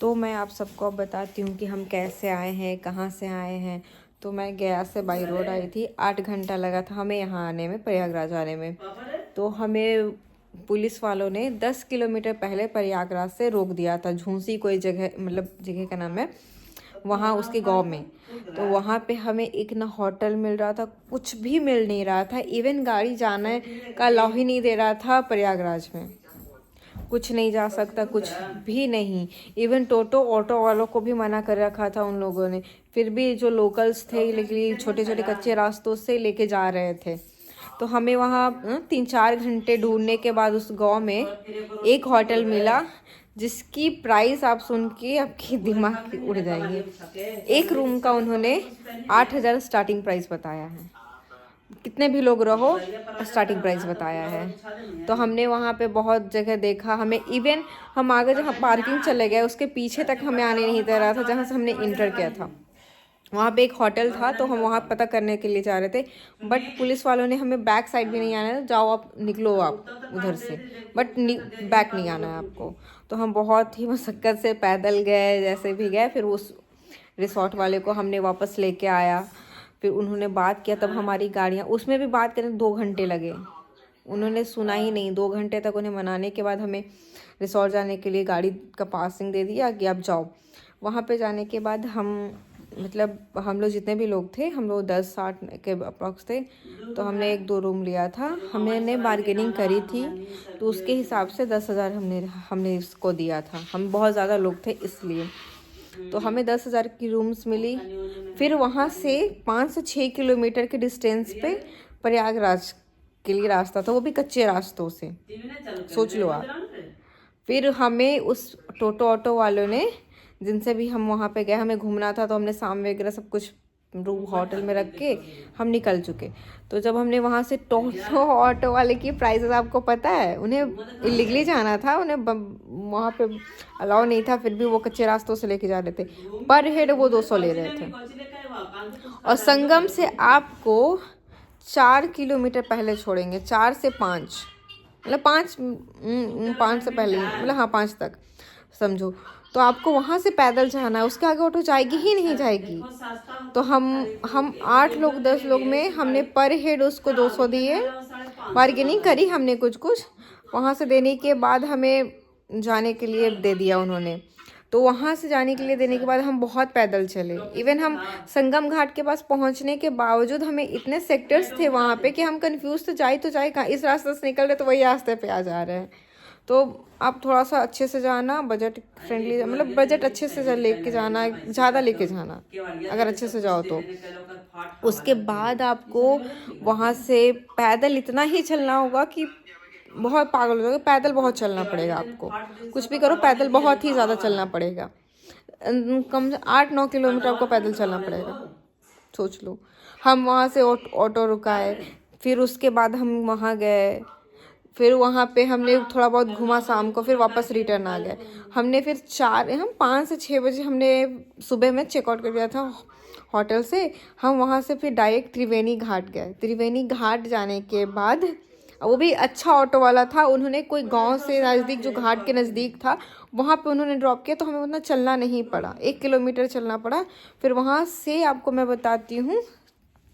तो मैं आप सबको अब बताती हूँ कि हम कैसे आए हैं, कहाँ से आए हैं। तो मैं गया से बाई रोड आई थी, 8 घंटा लगा था हमें यहाँ आने में, प्रयागराज आने में। तो हमें पुलिस वालों ने 10 किलोमीटर पहले प्रयागराज से रोक दिया था। झूंसी कोई जगह, मतलब जगह का नाम है, वहाँ उसके गांव में। तो वहाँ पे हमें एक ना होटल मिल रहा था, कुछ भी मिल नहीं रहा था। इवन गाड़ी जाने का अलाउ ही नहीं दे रहा था प्रयागराज में, कुछ नहीं जा सकता, कुछ भी नहीं। इवन टोटो ऑटो वालों को भी मना कर रखा था उन लोगों ने। फिर भी जो लोकल्स थे, लेकिन छोटे छोटे कच्चे रास्तों से लेके जा रहे थे। तो हमें वहाँ 3-4 घंटे ढूंढने के बाद उस गांव में एक होटल मिला, जिसकी प्राइस आप सुन के आपके दिमाग उड़ जाएंगे। एक रूम का उन्होंने 8,000 स्टार्टिंग प्राइस बताया है। कितने भी लोग रहो, स्टार्टिंग प्राइस बताया है। तो हमने वहाँ पे बहुत जगह देखा। हमें इवन हम आगे जहाँ पार्किंग चले गए, उसके पीछे तक हमें आने नहीं दे रहा था जहाँ से हमने इंटर किया था। वहाँ पे एक होटल था, तो हम वहाँ पता करने के लिए जा रहे थे। बट पुलिस वालों ने हमें बैक साइड भी नहीं आना है, जाओ आप निकलो आप उधर से, बट बैक नहीं आना है आपको। तो हम बहुत ही मशक्क़त से पैदल गए, जैसे भी गए। फिर उस रिसोर्ट वाले को हमने वापस लेके आया। फिर उन्होंने बात किया, तब हमारी गाड़ियाँ, उसमें भी बात करने 2 घंटे लगे। उन्होंने सुना ही नहीं। 2 घंटे तक उन्हें मनाने के बाद हमें रिसोर्ट जाने के लिए गाड़ी का पासिंग दे दिया कि आप जाओ। वहाँ पे जाने के बाद मतलब हम लोग जितने भी लोग थे, हम लोग 10-8 के अप्रॉक्स थे। तो हमने 1-2 रूम लिया था। हमने बार्गेनिंग करी थी, तो उसके हिसाब से 10,000 हमने इसको दिया था। हम बहुत ज़्यादा लोग थे इसलिए। तो हमें 10,000 की रूम्स मिली। फिर वहाँ से 5 से 6 किलोमीटर के डिस्टेंस पे प्रयागराज के लिए रास्ता था, वो भी कच्चे रास्तों से, सोच लो आप। फिर हमें उस टोटो ऑटो वालों ने, जिनसे भी हम वहाँ पे गए, हमें घूमना था, तो हमने साम वगैरह सब कुछ रूम होटल में रख के हम निकल चुके। तो जब हमने वहाँ से टोटो ऑटो वाले की प्राइसेस आपको पता है, उन्हें इलीगली जाना था, उन्हें वहाँ पे अलाउ नहीं था, फिर भी वो कच्चे रास्तों से लेके जा रहे थे। पर हेड वो 200 ले रहे थे। और संगम से आपको 4 किलोमीटर पहले छोड़ेंगे, 4 से 5, मतलब 5 से पहले, मतलब हाँ 5 तक समझो। तो आपको वहाँ से पैदल जाना है, उसके आगे ऑटो जाएगी ही नहीं जाएगी। तो हम 8 लोग 10 लोग में हमने पर हेड उसको 200 दिए। बार्गेनिंग करी हमने कुछ वहाँ से देने के बाद हमें जाने के लिए दे दिया उन्होंने। तो वहाँ से जाने के लिए देने के बाद हम बहुत पैदल चले। इवन हम संगम घाट के पास पहुँचने के बावजूद हमें इतने सेक्टर्स थे वहाँ पे कि हम कंफ्यूज, तो जाए कहाँ। इस रास्ते से निकल रहे तो वही रास्ते पे आ जा रहे हैं। तो आप थोड़ा सा अच्छे से जाना, बजट फ्रेंडली, मतलब बजट अच्छे से लेके जाना, ज़्यादा लेके जाना अगर अच्छे से जाओ तो। उसके बाद आपको वहाँ से पैदल इतना ही चलना होगा कि बहुत पागल हो जाओगे। पैदल बहुत चलना पड़ेगा आपको, कुछ भी करो पैदल बहुत ही ज़्यादा चलना पड़ेगा। कम से 8-9 किलोमीटर आपको पैदल चलना पड़ेगा, सोच लो। हम वहाँ से ऑटो रुकाए, फिर उसके बाद हम वहाँ गए। फिर वहाँ पे हमने थोड़ा बहुत घूमा शाम को, फिर वापस रिटर्न आ गए। हमने फिर 5 से 6 बजे हमने सुबह में चेकआउट कर दिया था होटल से। हम वहाँ से फिर डायरेक्ट त्रिवेणी घाट गए। त्रिवेणी घाट जाने के बाद, वो भी अच्छा ऑटो वाला था, उन्होंने कोई गांव से नज़दीक, जो घाट के नज़दीक था, वहाँ पे उन्होंने ड्रॉप किया। तो हमें उतना चलना नहीं पड़ा, 1 किलोमीटर चलना पड़ा। फिर वहाँ से आपको मैं बताती हूँ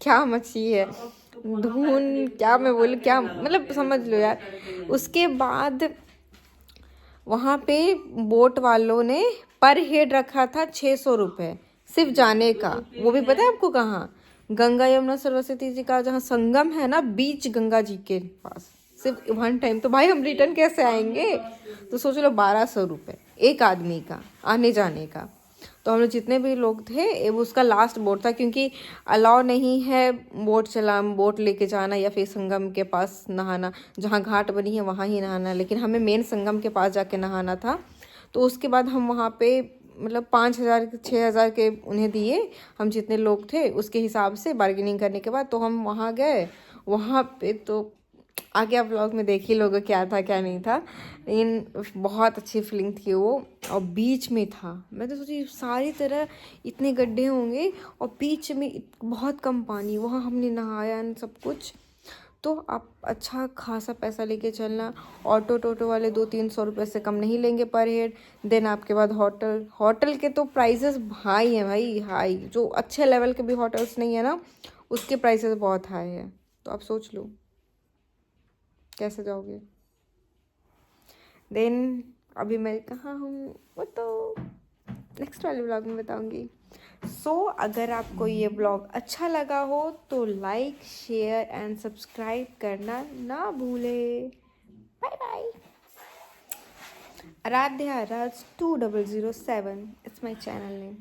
क्या मची है धुन, क्या मैं बोलूँ, क्या मतलब समझ लो यार। उसके बाद वहाँ पे बोट वालों ने पर हेड रखा था 600 रुपये सिर्फ जाने का। वो भी पता है आपको कहाँ? गंगा यमुना सरस्वती जी का जहाँ संगम है ना, बीच गंगा जी के पास, सिर्फ 1 टाइम। तो भाई हम रिटर्न कैसे आएंगे? तो सोच लो 1,200 रुपये एक आदमी का आने जाने का। तो हम लोग जितने भी लोग थे, उसका लास्ट बोट था, क्योंकि अलाउ नहीं है बोट लेके जाना या फिर संगम के पास नहाना। जहाँ घाट बनी है वहाँ ही नहाना, लेकिन हमें मेन संगम के पास जाके नहाना था। तो उसके बाद हम वहाँ पे मतलब 5,000-6,000 के उन्हें दिए, हम जितने लोग थे उसके हिसाब से बार्गेनिंग करने के बाद। तो हम वहाँ गए। वहाँ पे तो आगे आप व्लॉग में देख ही लोगे क्या था क्या नहीं था, लेकिन बहुत अच्छी फीलिंग थी वो। और बीच में था, मैं तो सोची सारी तरह इतने गड्ढे होंगे और बीच में बहुत कम पानी। वहाँ हमने नहाया सब कुछ। तो आप अच्छा खासा पैसा लेके चलना। ऑटो टोटो वाले 200-300 रुपये से कम नहीं लेंगे पर हेड। देन आपके बाद होटल के तो प्राइसेस हाई हैं भाई, हाई। जो अच्छे लेवल के भी होटल्स नहीं है ना, उसके प्राइसेस बहुत हाई है। तो आप सोच लो कैसे जाओगे। देन अभी मैं कहाँ हूँ वो तो नेक्स्ट वाले ब्लॉग में बताऊँगी। अगर आपको ये ब्लॉग अच्छा लगा हो तो लाइक शेयर एंड सब्सक्राइब करना ना भूले। Bye bye. Aaradhya Raj 2007 it's my channel name.